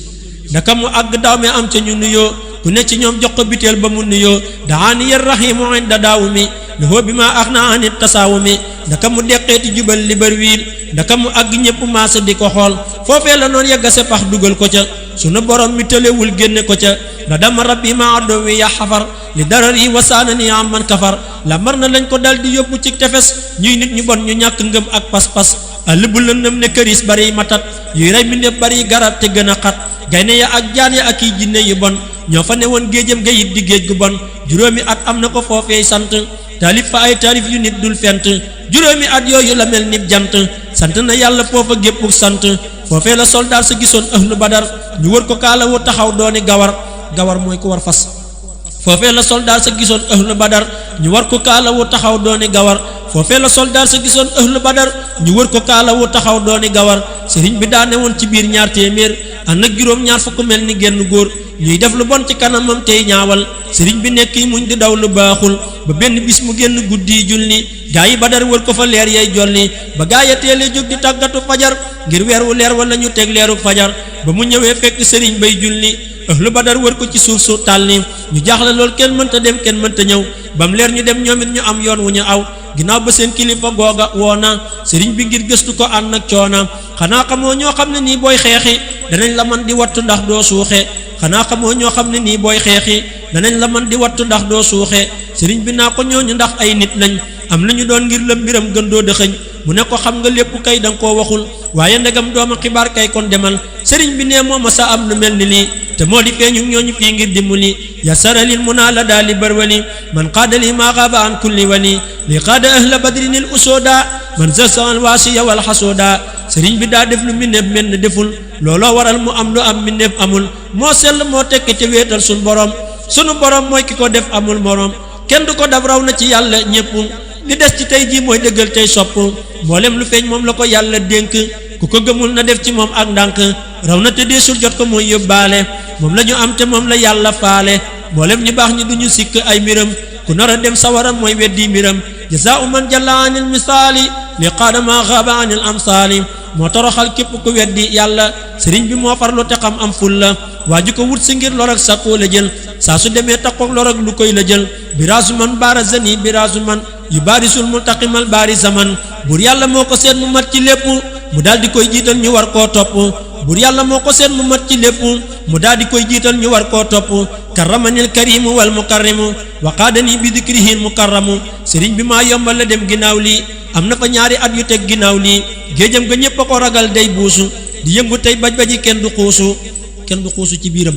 ndaka mu àgg daaw mi am ca ñu nuyoo ku ne ci ñoom jox ko biteel ba mu nuyoo daani yar rahimu inda daawu mi lohoo bi ma ax na anit tasaawu mi ndaka mu deqeeti jubal li bër wiil ndaka mu àgg ñëpp maasa di ko xool foofee la noon yeggase pax dugal ko ca sunu borom mi tëlewul génne ko ca la dama rabbi ma addo wi ya xafar li darar yi wasaanani am man kafar la mar na lañ ko dal di yóbbu ci tefes ñuy nit ñu bon ñu ñàkk ngëm ak pas-pas àll bu lëndëm ne këris bari matat yuy rey mi ne bari garab te gën a xat gaynde ya ak jaan ya ak i jinne yu bon ñoo fa ne woon géejam ga it di géej gu bon juróomi at am na ko foofee sant taalif fa ay taalif yu nit dul fent juróomi at yooyu la mel ni jant sant na yàlla foofa géppuk sant foofee la soldaar sa gisoon ahlu badar ñu wër ko kaalawu taxaw dooni gawar gawar mooy ko war fas foofee la soldaar sa gisoon ahlu badar ñu war ko kaalawu taxaw dooni gawar foofee la soldaar sa gisoon ahlu badar ñu wër ko kaalawu taxaw dooni gawar sëriñ bi daane woon ci biir ñaar téeméer ànd ak juróom ñaar fukk mel ni genn góor ñuy def lu bon ci kanamam tey ñaawal sëriñ bi nekk muñ di daw lu baaxul ba benn bis mu génn guddi julli gaa yi badar wër ko fa leer yay jolli ba gaa ya teele jóg di tàggatu fajar ngir weer wu leer wala ñu teg leeru fajar ba mu ñëwee fekk sëriñ bay julli ahlu badar wër ko ci suuf su tàlli ñu jaaxle lool kenn mënta dem kenn mënta ñëw bam leer ñu dem ñoom it ñu am yoon wu ñu aw ginnaaw ba seen kilifa googa woona sëriñ bi ngir gëstu ko ànd ak coona xanaa xamoo ñoo xam ne nii booy xeexi danañ la man di wattu ndax doo suuxe xanaa xamoo ñoo xam ne nii booy xeexi danañ la man di wattu ndax doo suuxe sëriñ bi naa ko ñooñu ndax ay nit lañ am nañu doon ngir la mbiram gën doo dëxëñ mu ne ko xam nga lépp kay danga koo waxul waaye ndegam dooma xibaar kay kon demal sëriñ bi ne mooma sa am lu mel ni lii te moo di feeñu ñooñu fii ngir dimbali yasaralil munaa la daali barwali man qaadali maa xaaba an kulli wali li qaada ahla badrinil usooda man zasal waasiya wal xasooda sëriñ bi daa def lu mbindeef mel ne deful looloo waral mu am lu am mbindeef amul moo sell moo tekk ca wéetal sunu borom mooy ki ko def amul morom kenn du ko dab raw na ci yàlla ñépp li des ci tey jii mooy dëggal tey sopp mboolem lu feeñ moom la ko yàlla dénk ku ko gëmul na def ci moom ak ndànk raw na te deesul jot ko mooy yóbbaale moom la ñu am te moom la yàlla faale mboolem ñu baax ñi duñu sikk ay mbiram ku nar a dem sawaram mooy weddi mbiram jazaa'u man jalla anil misaali li qaada ma xaaba anil amsaali moo toroxal képp ku weddi yàlla sëriñ bi moo farlu te xam am ful la waa ji ko wut si ngir lor ak sàkkoo la jël saa su demee takkook lor ak lu koy la jël biraasu man baarazani biraasu man yu baarisul multaqimal baari zaman buur yàlla moo ko seet mu mat ci lépp mu daal di koy jiital ñu war koo topp buur yàlla moo ko seet mu mat ci lépp mu daal di koy jiital ñu war koo topp karramanil karimu wal mukarrimu wa qaadani bi dikrihil mukarramu sëriñ bi maa yombal la dem ginnaaw lii am na fa ñaari at yu teg ginnaaw lii géejam ga ñépp a ko ragal day buusu di yëngu tey baj baji kenn du xuusu ci biiram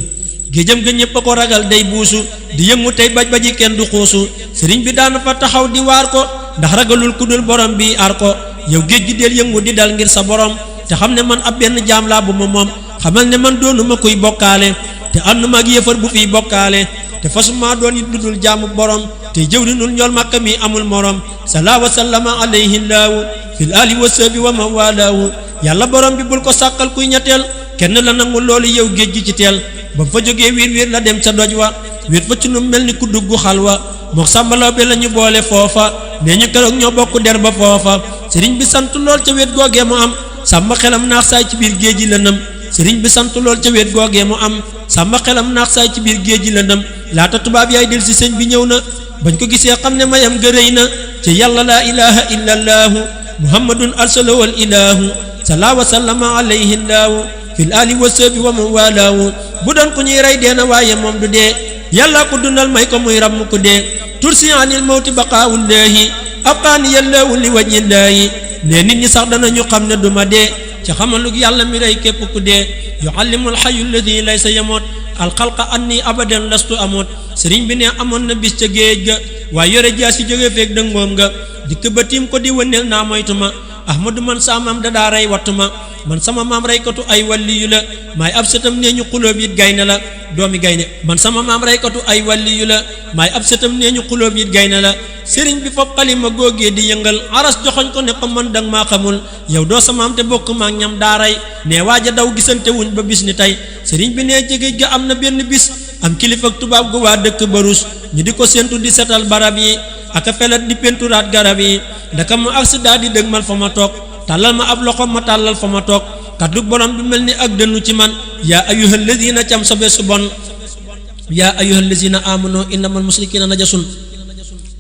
géejam ga ñépp a ko ragal day buusu di yëngu tey baj baji kenn du xuusu sëriñ bi daana fa taxaw di waar ko ndax ragalul ku dul borom bi aar ko yow géej gi del yëngu di dal ngir sa borom te xam ne man ab benn jaam laa bu ma moom xamal ne man doonuma kuy bokkaale te ànduma ak yëfar bu fiy bokkaale te fasuma doon it lu dul jaamu borom te jëwrinul njool màkka mi amul morom salaa wa sallama alayhi laahu fil ali wa sahbi wa man walaahu yàlla borom bi bul ko sàkkal kuy ñetteel kenn la nangu loolu yow géej gi ci teel ba fa jógee wiir la dem ca doj wa wéet fa ci nu mel ni ku dugg xalwa mook sàmbalaw bi la ñu boole foofa nee ñu keroog ñoo bokk der ba foofa sëriñ bi sant lool ca wéet googee mu am sàmba xelam naax saay ci biir géej gi lëndëm sëriñ bi sant lool ca wéet googee mu am sàmba xelam naax saay ci biir géej gi lëndëm laata tubaab yaay del si sëñ bi ñëw na bañ ko gisee xam ne mayam gërëy na ci yàlla laa ilaha illa allaahu muhammadun arsalahu al ilahu sala wa sallama alayhi llaahu fil ali wa sahbi wa man walaahu bu doon ku ñuy rey deena waaye moom du dee yàlla ko dundal may ko muy ram ko dee tursi anil mawti baqaawullaahi abqaani yallaahu li wajhillaahi ne nit ñi sax danañu xam ne duma dee ci xamalug yàlla mi rey képp ku dee yuallimul hayyu alladi laysa yamut alxalqa anni abadan lastu amut sëriñ bi ne amoon na bis ca géej ga waaye yore jaasi jóge feeg dëngoom nga dikk ba tiim ko di wëndeel naa moytuma ahmadu man saamam dadaa rey wattuma man sama maam reykatu ay walliyu la maay ab sëtam nee ñu xulóob it gaynde la doomi gaynde man sama maam reykatu ay walliyu la maay ab sëtam nee ñu xulóob it gaynde la sëriñ bi fop xalima góogee di yëngal aras joxoñ ko ne ko man dang maa xamul yow doo sa maam te bokk maak ñam daaray ne waaja daw gisante wuñ ba bis ni tey sëriñ bi ne jegéej ga am na benn bis am kilifa ak tubaab gu waa dëkk barus ñu di ko séentu di setal barab yi aka felet di penturaat garab yi ndaka mu accident di dëgmal fa ma toog tàllal ma ab loxo ma tàllal fa ma toog kaddu borom bi mel ni ak dënnu ci man yaa ayyuhal lazina cam sobe su bon yaa ayyuhal lazina amanu innamal musrikina najasun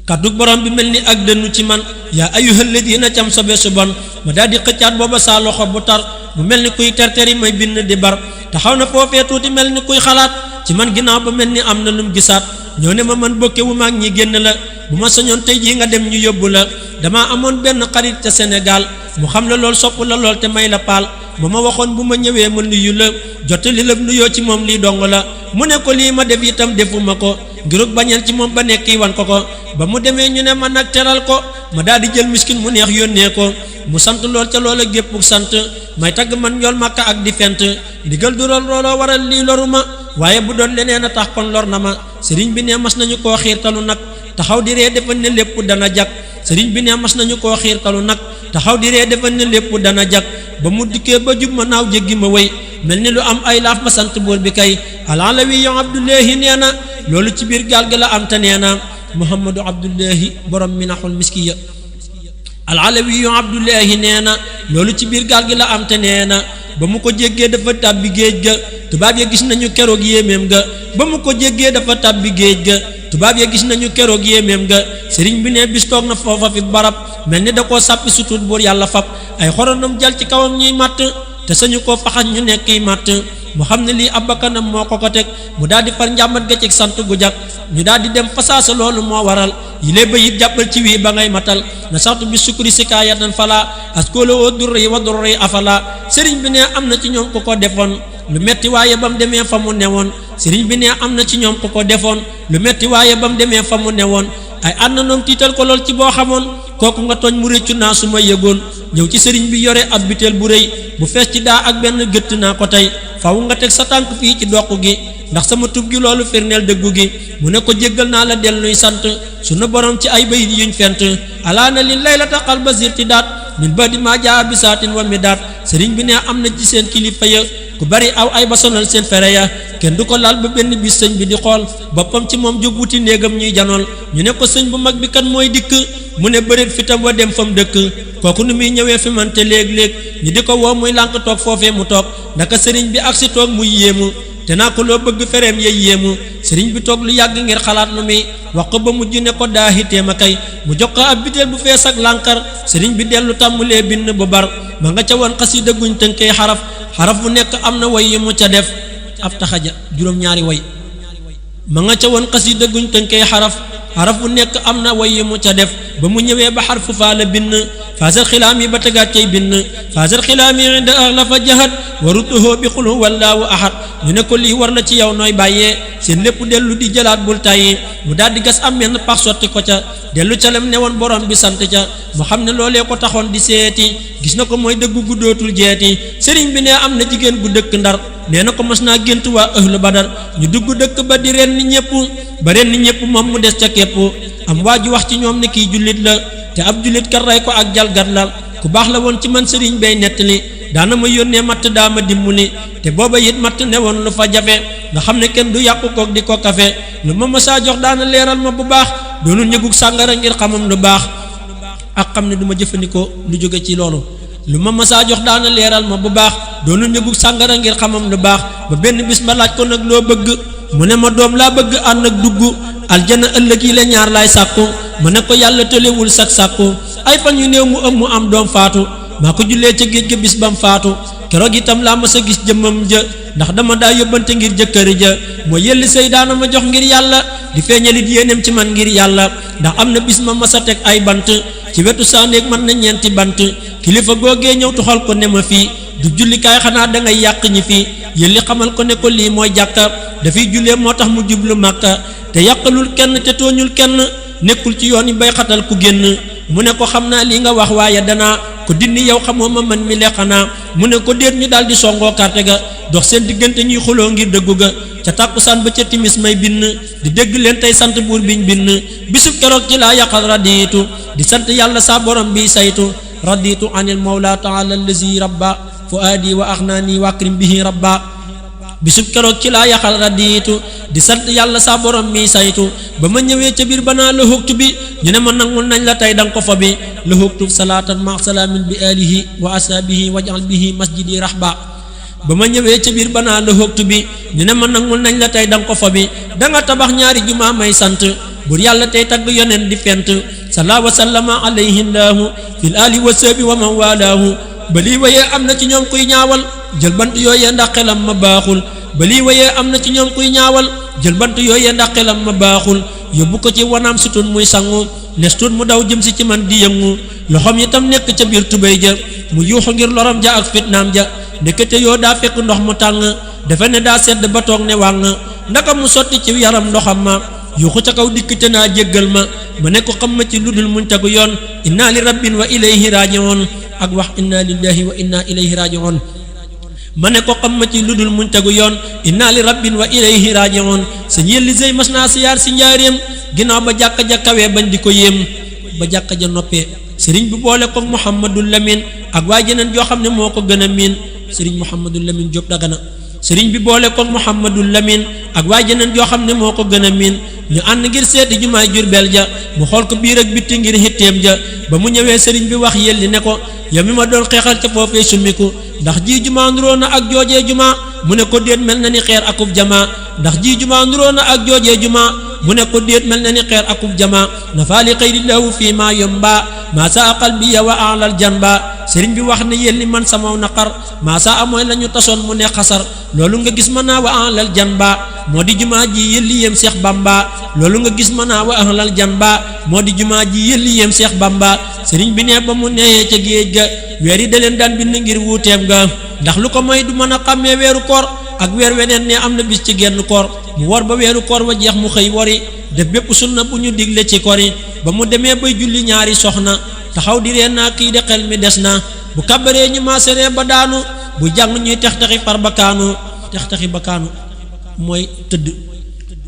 kaddu borom bi mel ni ak dënnu ci man yaa ayyuhal lazina cam sobe su bon ma daal di xëccaat booba saa loxo bu tar mu mel ni kuy terteri may bind di bar taxaw na foofee tuuti mel ni kuy xalaat ci man ginnaaw ba mel ni am na lum gisaat ñoo ne ma man bokke wu maag ñi génn la bu ma sañoon tey jii nga dem ñu yóbbu la damaa amoon benn xarit ca Sénégal mu xam la lool sopp la lool te may la paal ba ma waxoon bu ma ñëwee ma nuyu la jottali la nuyoo ci moom lii dong la mu ne ko lii ma def itam defuma ko ngirug bañal ci moom ba nekk wan ko ba mu demee ñu ne man nag teral ko ma daal di jël miskin mu neex yónnee ko mu sant lool ca loola gépp sant may tagg man njool màkka ak di fent ndigal du lool looloo waral lii loru ma waaye bu doon leneen a tax kon lor na ma sëriñ bi ne mas nañu koo xiirtalu nag taxaw di ree defal ne lépp dana jag sëriñ bi ne mas nañu koo xiirtalu nag taxaw di ree defal ne lépp dana jag ba mu dikkee ba jub ma naaw jéggi ma wéy mel ni lu am ay laaf ma sant buur bi kay alalawi yo abdullahi nee na loolu ci biir gaal gi la am te nee na muhammadu abdullahi borom minaxul miskiya alalawi yo abdullahi nee na loolu ci biir gaal gi la am te nee na ba mu ko jéggee dafa tàbbi géej ga tubaab ya gis nañu keroog yéeméem ga ba mu ko jéggee dafa tàbbi géej ga tubaab ya gis nañu keroog yéeméem ga sëriñ bi ne bis toog na foofa fi barab mel ni da koo sàppi sutut buur yàlla fab ay xorondom jal ci kawam ñuy màtt te sañu koo faxas ñu nekk màtt mu xam ne lii ab bakkanam moo ko teg mu daal di far njàmbat ga ci sant gu jag ñu daal di dem fasaasa loolu moo waral yile ba yit jàppal ci wii ba ngay matal na saxtu bi sukuri sikaayatan fala askolo oo durri wa durri afala sëriñ bi ne am na ci ñoom ku ko defoon lu metti waaye ba mu demee fa mu newoon sëriñ bi ne am na ci ñoom ku ko defoon lu metti waaye ba mu demee fa mu newoon ay àndandoom tiital ko lool ci boo xamoon kooku nga tooñ mu réccu naa su ma yëgoon ñëw ci sëriñ bi yore ab biteel bu rëy bu fees ci daa ak benn gëtt naa ko tey faw nga teg sa tànk fii ci doq gi ndax sama tub gi loolu firneel dëggu gi mu ne ko jéggal naa la delluy sant sunu borom ci ay bayit yuñ fent alaana li laylata qalba zirti daat min badi ma jaa bisaatin wa mi daat sëriñ bi ne am na ci seen kilifa ya ku bari aw ay ba sonal seen fere ya kenn du ko laal ba benn bis sëñ bi di xool boppam ci moom jóg wuti néegam ñuy janool ñu ne ko sëñ bu mag bi kan mooy dikk mu ne bëreet fitam wa dem fa mu dëkk kooku nu muy ñëwee fi man te léeg-léeg ñu di ko woo muy lànk toog foofee mu toog ndaka sëriñ bi ak si toog muy yéemu te naa ko loo bëgg fereem yey yéemu sëriñ bi toog lu yàgg ngir xalaat lu muy wax ko ba mujj ne ko daahitee ma kay mu jox ko ab biteel bu fees ak lànkar sëriñ bi dellu tàmmulee bind bu bar ma nga ca woon xasida guñ tënkee xaraf bu nekk am na way yi mu ca def ab taxaja juróom-ñaari way ma nga ca woon xasida guñ tënkee xaraf bu nekk am na way yi mu ca def ba mu ñëwee ba xarfu faa la bind faasal xilaam yi ba tegaat cay bind faasal xilaam yi inda axla fa jahat warutuhoo bi xulu wallaahu ahad ñu ne ko lii war na ci yow nooy bàyyee seen lépp dellu di jëlaat bul tàyyi mu daal di gas am menn pax sotti ko ca dellu ca lem ne woon borom bi sant ca mu xam ne loolee ko taxoon di seeti gis na ko mooy dëggu guddootul jeeti sëriñ bi ne am na jigéen gu dëkk ndar nee na ko mas naa gént waa ahlu badar ñu dugg dëkk ba di ren ni ñëpp ba ren ni ñëpp moom mu des ca képp am waa ji wax ci ñoom ne kii jullit la te ab jullit kat rey ko ak jalgat la ku baax la woon ci man sëriñ bay nettali daana ma yónnee matt daa ma dimbali te booba it matt ne woon lu fa jafe nga xam ne kenn du yàqu koog di ko kafe lu ma masaa jox daana leeral ma bu baax doonul ñëgug sàngara ngir xamam lu baax ak xam ne du ma jëfandikoo lu jóge ci loolu lu ma masaa jox daana leeral ma bu baax doonul ñëgug sàngara ngir xamam lu baax ba benn bis ma laaj ko nag loo bëgg mu ne ma doom laa bëgg ànd ak dugg aljana ëllëg yi la ñaar laay sàkku ma ne ko yàlla tëlewul sak sàkku ay fan yu néew mu ëm mu am doom faatu maa ko jullee ca géej ga bis bam faatu keroog itam laa mas a gis jëmmam ja ndax dama daa yóbbante ngir jëkkëri ja moo yelli sëy daana ma jox ngir yàlla di feeñalit yéenem ci man ngir yàlla ndax am na bis ma mas a teg ay bant ci wetu saaneeg man na ñeenti bant kilifa googee ñëw tuxal ko ne ma fii du jullikaay xanaa da ngay yàq ñi fii yelli xamal ko ne ko lii mooy jàkka dafay jullee moo tax mu jublu màkka te yàqalul kenn te tooñul kenn nekkul ci yoon yi bay xatal ku génn mu ne ko xam naa lii nga wax waaye danaa ko dindi yow xamoo ma man mi leqanaa mu ne ko déet ñu daal di songoo karte ga dox seen diggante ñuy xuloo ngir dëggu ga ca tàkkusaan ba ca timis may binn di dégg leen tey sant buur biñ binn bisub keroog ci laa yàqal radiitu di sant yàlla saa borom bi saytu radiitu anil mawla taala allazi rabba fuaadi wa axnaani wa akrim bihi rabba bisub keroog ci laa yàqal radiitu di sant yàlla saa borom mi saytu ba ma ñëwee ca biir banaa la huktu bi ñu ne ma nangul nañ la tey danga ko fa bi la huktu salaatan ma salaamin bi alihi wa asaabihi wajal bihi masjidi rahba ba ma ñëwee ca biir banaa la huktu bi ñu ne ma nangul nañ la tey danga ko fa bi danga tabax ñaari jumaa may sant bur yàlla tey tagg yoneen di fent sala wa sallama alayhi llaahu fil ali wa saabi wa man walaahu ba lii wayee am na ci ñoom kuy ñaawal jël bant yooyee ndax xelam ma baaxul ba lii wayee am na ci ñoom kuy ñaawal jël bant yooyee ndax xelam ma baaxul yóbbu ko ci wanaam si tun muy sangu nes tun mu daw jëm si ci man di yëngu loxoom itam nekk ca biir tubéy ja mu yuuxu ngir lorom ja ak fitnaam ja ndekete yoo daa fekk ndox mu tàng dafa ne daa sedd ba toog ne wàng ndaka mu sotti ci yaram ndoxam ma yuuxu ca kaw dikk te naa jéggal ma ne ko xam ma ci lu dul muñ tegu yoon inna li rabbin wa ilayhi rajiun ak wax inna lillahi wa inna ilayhi rajiun ma ne ko xam ma ci lu dul muñ tegu yoon inna li rabbin wa ilayhi rajiun sëñ yelli sëy mas naa siyaar si njaareem ginnaaw ba jàkka ja kawee bañ di ko yéem ba jàkka ja noppee sëriñ bi boole ko Mouhamadul Lamine ak waa jeneen joo xam ne moo ko gën a miin sëriñ Mouhamadul Lamine Diop Dagana sëriñ bi boole ko Mouhamadul Lamine ak waa jeneen joo xam ne moo ko gën a miin ñu ànd ngir seeti jumaay Jurbel ja mu xool ko biir ak bitti ngir xitteem ja ba mu ñëwee sëriñ bi wax yelli ne ko yow mi ma doon xeexal ca foofee summiku ndax ji jumaa nuroo na ak joojee jumaa mu ne ko déet mel na ni xeer akub jamaa ndax ji jumaa nuroo na ak joojee jumaa mu ne ko déet mel na ni xeer akub jamaa nafaali xayrillahu fii maa yomba maa saa qalbiya wa alal janba sëriñ bi wax ne yelli man samaw naqar maa saa amooy la ñu tasoon mu ne xasar loolu nga gis ma naa wa alal janba moo di jumaa ji yelli yem Seex Bamba loolu nga gis ma naa wa alal janba moo di jumaa ji yelli yem Seex Bamba sëriñ bi ne ba mu neexee ca géej ga weer yi da leen daan bind ngir wuuteem ga ndax lu ko mooy du mën a xàmmee weeru koor ak weer weneen ne am na bis ci genn koor mu wor ba weeru koor wa jeex mu xëy wori def bépp sunna bu ñu digle ci kori ba mu demee bay julli ñaari soxna taxaw di reen naa kii de xel mi des na bu kàbbaree ñu maaseree ba daanu bu jàng ñuy tex-texi far ba kaanu tex-texi ba kaanu mooy tëdd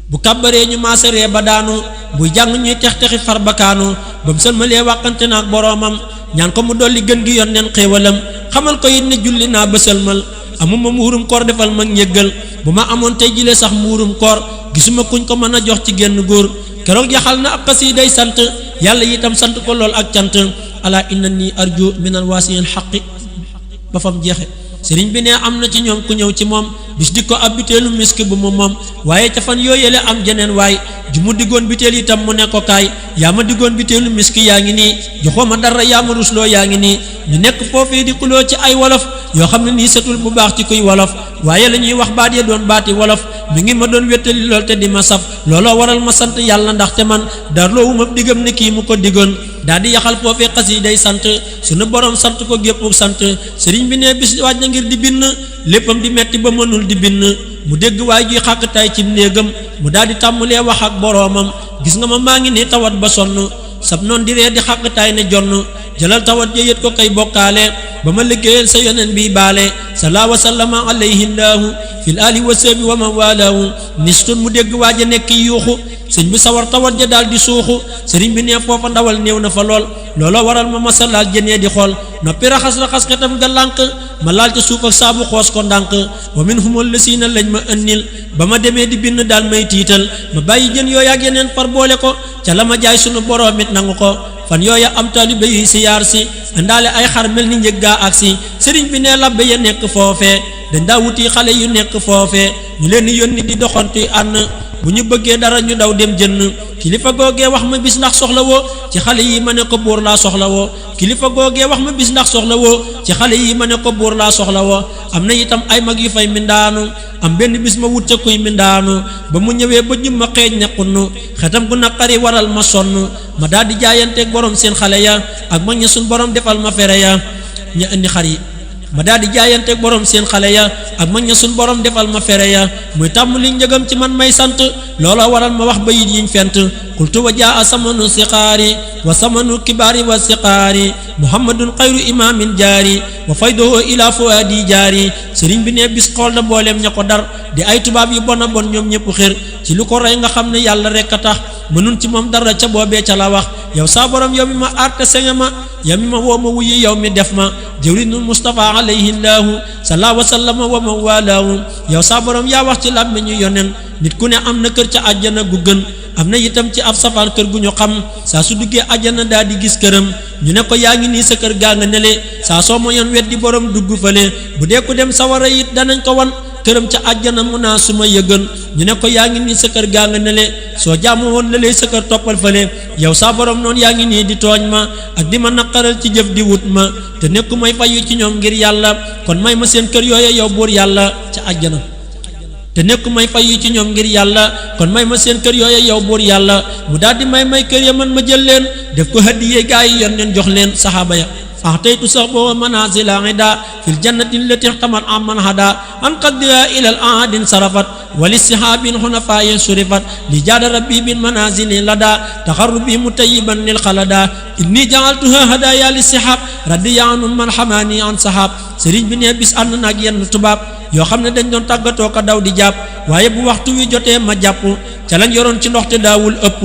bu kàbbaree ñu maaseree ba daanu buy jàng ñuy tex-texi far ba kaanu ba mu sëlmalee wàqante naak boroomam ñaan ko mu dolli gën gi yoon neen xéewalam xamal ko it ne julli naa ba sëlmal amuma muurum koor defal mag ñéggal bu ma amoon tey jile sax muurum koor gisuma kuñ ko mën a jox ci genn góor keroog yaxal na ab xasiiday sant yàlla itam sant ko lool ak cant ala inna ni arju minal waasiil xaqi ba fam jeexe sëriñ bi ne am na ci ñoom ku ñëw ci moom bis di ko ab biteelu misk bu mu moom waaye ca fan yooyele am jeneen waay ju mu diggoon biteel itam mu ne ko kaay yaa ma diggoon biteelu misk yaa ngi nii joxoo ma dara yaa ma rusloo yaa ngi nii ñu nekk foofii di xuloo ci ay wolof yoo xam ne nii setul bu baax ci kuy wolof waaye la ñuy wax baat ya doon baati wolof mi ngi ma doon wéttali lool te di ma saf looloo waral ma sant yàlla ndaxte man darloowu ma diggam ne kii mu ko diggoon daal di yaxal foofee xasiiday sant sunu borom sant ko gépp sant sëriñ bi ne bis waaj na ngir di bind léppam di metti ba mënul di bind mu dégg waay ji xàq tay ci néegam mu daal di tàmmulee wax ak boroomam gis nga ma maa ngi ne tawat ba sonn sab noon di ree di xàq tay ne jonn jëlal tawat ja yët ko kay bokkaale ba ma liggéeyal sa yoneen bi baale sala wa sallama alayhi llaahu fil ali wa sahbi wa man walaahu nistun mu dégg waaja nekk yuuxu sëñ bi sawar tawat ja daal di suuxu sëriñ bi ne foofa ndawal néew na fa lool looloo waral ma masalaal jënee di xool noppi raxas xetam nga lànk ma laal ca suuf ak saabu xoos ko ndànk wa min humul lasiina lañ ma ënnil ba ma demee di bind daal may tiital ma bàyyi jën yooya ak yeneen far boole ko ca la ma jaay sunu boroom it nangu ko fan yooya am taalibe yuy siyaar si indaale ay xar mel ni njëggaa ak si sëriñ bi ne labbe ya nekk foofee dañ daa wuti xale yu nekk foofee ñu leen di yónni di doxantu ànd bu ñu bëggee dara ñu daw dem jënn kilifa googee wax ma bis ndax soxla woo ci xale yi ma ne ko buur laa soxla woo kilifa googee wax ma bis ndax soxla woo ci xale yi ma ne ko buur laa soxla woo am na itam ay mag yu fay mindaanu am benn bis ma wut ca kuy mindaanu ba mu ñëwee ba jum ma xeeñ ne xunnu xetam gu naqari waral ma sonn ma daal di jaayanteeg borom seen xale ya ak mag ña suñ borom defal ma fere ya ña indi xar yi ma daal di jaayanteeg borom seen xale ya ak mag ña suñ borom defal ma fere ya muy tàmm li njëgam ci man may sant looloo waral ma wax bayit yiñ fent qultu wa jaa samanu siqaari wa samanu kibaari wa siqaari muhammadun xayru imaamin jaari wa fayduhu ila fuadi jaari sëriñ bi ne bis xool na mbooleem ña ko dar di ay tubaab yu bon a bon ñoom ñëpp xër ci lu ko rey nga xam ne yàlla rekk a tax mënun ci moom dara ca boobee ca la wax yow saa borom yow mi ma aar te senge ma yow mi ma woo ma wuyi yow mi def ma jëwrinul Mustafa alayhi llaahu salla wa sallama wa man walaahu yow saa borom yaa wax ci làmmiñu yonen nit ku ne am na kër ca àjjana gu gën am na itam ci ab safaan kër gu ñu xam saa su duggee àjjana daal di gis këram ñu ne ko yaa ngi nii sa kër gaa nga nele saa soo ma yoon weddi borom dugg fële bu dee ku dem sawara it danañ ko wan këram ca àjjana mu naa su ma yëgën ñu ne ko yaa ngi nii sa kër gaa nga nele soo jaamu woon la lay sa kër toppal fële yow saa borom noonu yaa ngi nii di tooñ ma ak di ma naqaral ci jëf di wut ma te nekku may fayu ci ñoom ngir yàlla kon may ma seen kër yooye yow buur yàlla ca àjjana te nekku may fayu ci ñoom ngir yàlla kon may ma seen kër yooye yow buur yàlla mu daal di may kër ya man ma jël leen def ko hadiyee gaa yi yoon leen jox leen saxaaba ya أعطيت صحبه منازل عدا في الجنة التي احتمت عمن هدى عن قدها إلى الأعاد انصرفت وللسحاب حنفاء صرفت لجاد ربي بالمنازل لدى تقربي متيبا للخلدا إني جعلتها هدايا للسحاب ردي عن من حماني عن سحاب sëriñ bi ne bis ànd nag yenn tubaab yoo xam ne dañ doon tàggatoo ko daw di jàpp waaye bu waxtu wi jotee ma jàpp ca lañ yoroon ci ndox te daawul ëpp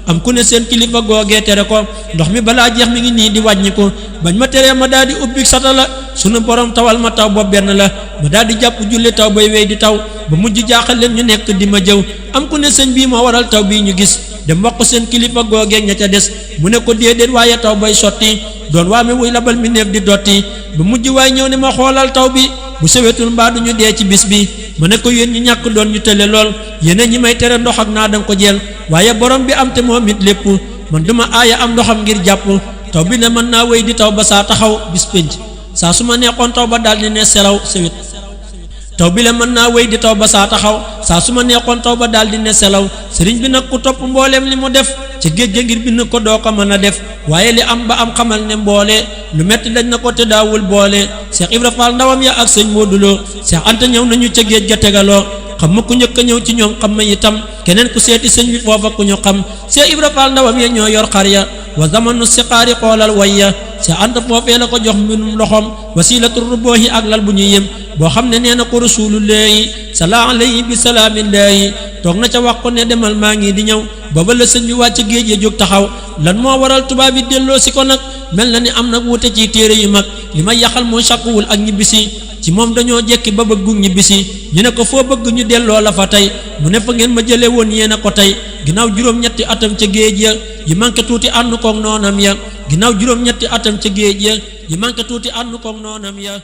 am ku ne seen kilifa googee tere ko ndox mi balaa jeex mi ngi nii di wàññi ko bañ ma teree ma daal di ubbi satala sunu borom tawal ma taw boobu benn la ma daal di jàpp julli taw bay wey di taw ba mujj jaaxal leen ñu nekk di ma jëw am ku ne sëñ bii moo waral taw bii ñu gis dem wax ko seen kilifa googee ña ca des mu ne ko déedéet waaye taw bay sotti doon waa mi wuy labal mi neef di dotti ba mujj waay ñëw ne ma xoolal taw bi bu sewetul mbaa duñu dee ci bis bi ma ne ko yéen ñi ñàkk doon ñu tële lool yéen ñi may tere ndox ak naa danga ko jël waaye borom bi am te moom it lépp man duma aaya am ndoxam ngir jàpp taw bi ne mën naa wéy di taw ba saa taxaw bis pénc saa su ma neexoon taw ba daal di ne selaw sewet taw bi la mën naa wéy di taw ba saa taxaw saa su ma neexoon taw ba daal di ne selaw sëriñ bi nag ku topp mbooleem li mu def ci géej ga ngir bind ko doo ko mën a def waaye li am ba am xamal ne mboole lu metti dañ na ko te daawul boole Cheikh Ibra Fall ndawam ya ak sëñ Modou Lo Cheikh Anta ñëw nañu ca géej ga tegaloo xam ma ku njëkk a ñëw ci ñoom xam ma itam keneen ku seeti sëñ bi foofa ku ñu xam Cheikh Ibra Fall ndawam ya ñoo yor xar ya wa zamanu siqaari xoolal wayya Cheikh Anta foofee la ko jox mbinum loxom wasilatu rubohi ak lal bu ñu yëm boo xam ne nee na ko rasulullahi sala alayhi bi salaamillahi toog na ca wax ko ne demal maa ngi di ñëw booba la sëñ bi wàcc géej ya jóg taxaw lan moo waral tubaab yi delloo si ko nag mel na ni am nag wuute ci téere yu mag li may yaxal mooy sakkuwul ak ñibbisi ci moom dañoo jekki ba bëggu ñibbisi ñu ne ko foo bëgg ñu delloo la fa tey mu ne fa ngeen ma jële woon yéen a ko tey ginnaaw juróom-ñetti atam ca géej ya yi manqué tuuti ànd koog noonam ya ginnaaw juróom-ñetti atam ca géej ya yi manqué tuuti ànd koog noonam ya